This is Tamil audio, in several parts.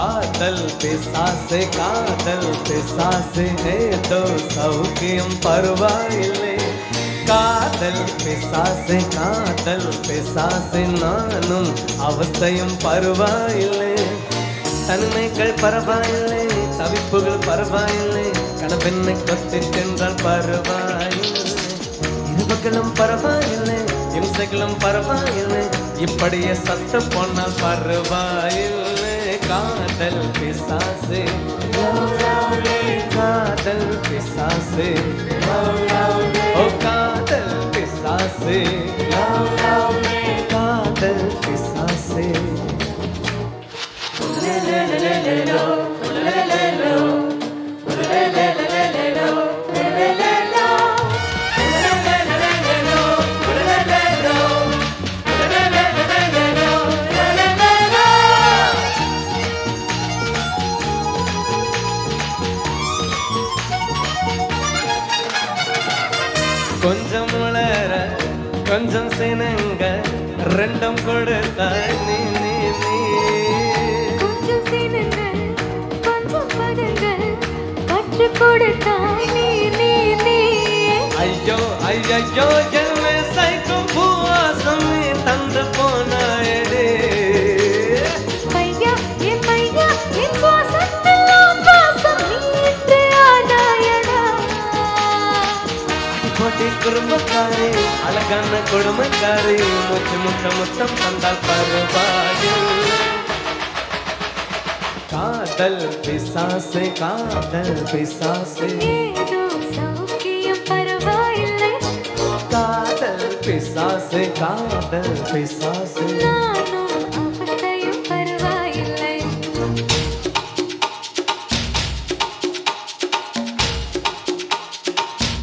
காதல் பிசாசு ஏதோ சௌக்கியம் பரவாயில்லை. காதல் பிசாசு நானும் அவஸ்தையும் பரவாயில்லை. தனிமைகள் பரவாயில்லை, தவிப்புகள் பரவாயில்லை, கணவெண்ணை கொத்தி சென்றால் பரவாயில்லை. இருபகளும் பரவாயில்லை, இம்சைகளும் பரவாயில்லை, இப்படியே சத்து போனால் பரவாயில்லை. காதல் பிசாசு காதல் பிசாசு ஓ காதல் பிசாசு காதல் பிசாசு. கொஞ்சம் உளர கொஞ்சம் சினங்க ரெண்டும் கொடுத்தாய் நீ நீ நீ. கொஞ்சம் சினங்க கொஞ்சம் பதங்க கற்று கொடுத்தாய் நீ நீ நீ. ஐயோ ஐயோ என்னை சைக்கும் பூவாசம் நீ தந்து போனாயடே. பையா என் சுவாசத்தெல்லாம் வாசம் நீ இன்று ஆனாயடா. போட்டி குடும்பக்காரி அழகான கொடுமைக்காரி முத்தம் தந்தால் பரவாயில்லை. காதல் பிசாசு ஏதோ சௌக்கியம் பரவாயில்லை. காதல் பிசாசு நானும் அவஸ்தையும் பரவாயில்லை.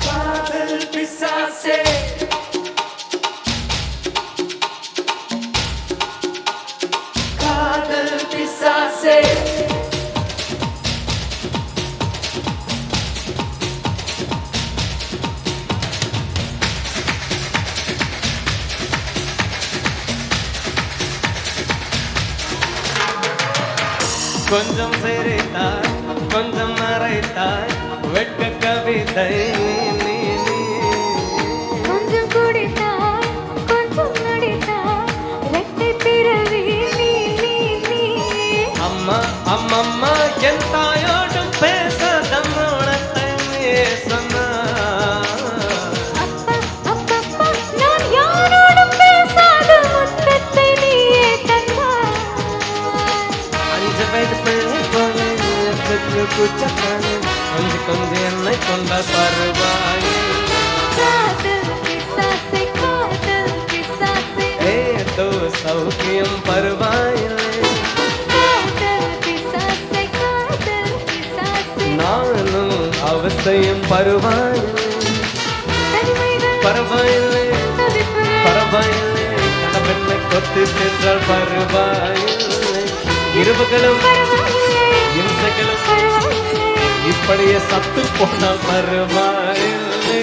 காதல் பிசாசு காதல் பிசாசு. கொஞ்சம் சிரித்தாய் கொஞ்சம் மறைத்தாய் வெட்க கவிதை நீ நீ நீ. கொஞ்சம் குடித்தாய் கொஞ்சம் நடித்தாய் ரெட்டை பிறவி நீ நீ நீ. அம்மா அம்மம்மா என் தாயோடும் பேச தன்னோடத்தை நீ சொன்னா. அப்பா நான் யாரோடும் பேசாத முத்தத்தை நீயே தந்தாய். 5 வயது பிள்ளை போல கூச்சக்கான கொஞ்சம் என்னை கொண்டால் பரவாயில்லை. காதல் பிசாசு ஏதோ சௌக்கியம் பரவாயில்லை. காதல் பிசாசு நானும் அவஸ்தையும் பரவாயில்லை. தனிமைகள் பரவாயில்லை தவிப்புகள் பரவாயில்லை, கணவெண்ணை கொத்தி சென்றால் பரவாயில்லை. இருவுகளும் பரவாயில்லை இம்சைகளும் பரவாயில்லை. இப்படியே சத்து போனால் பரவாயில்லை.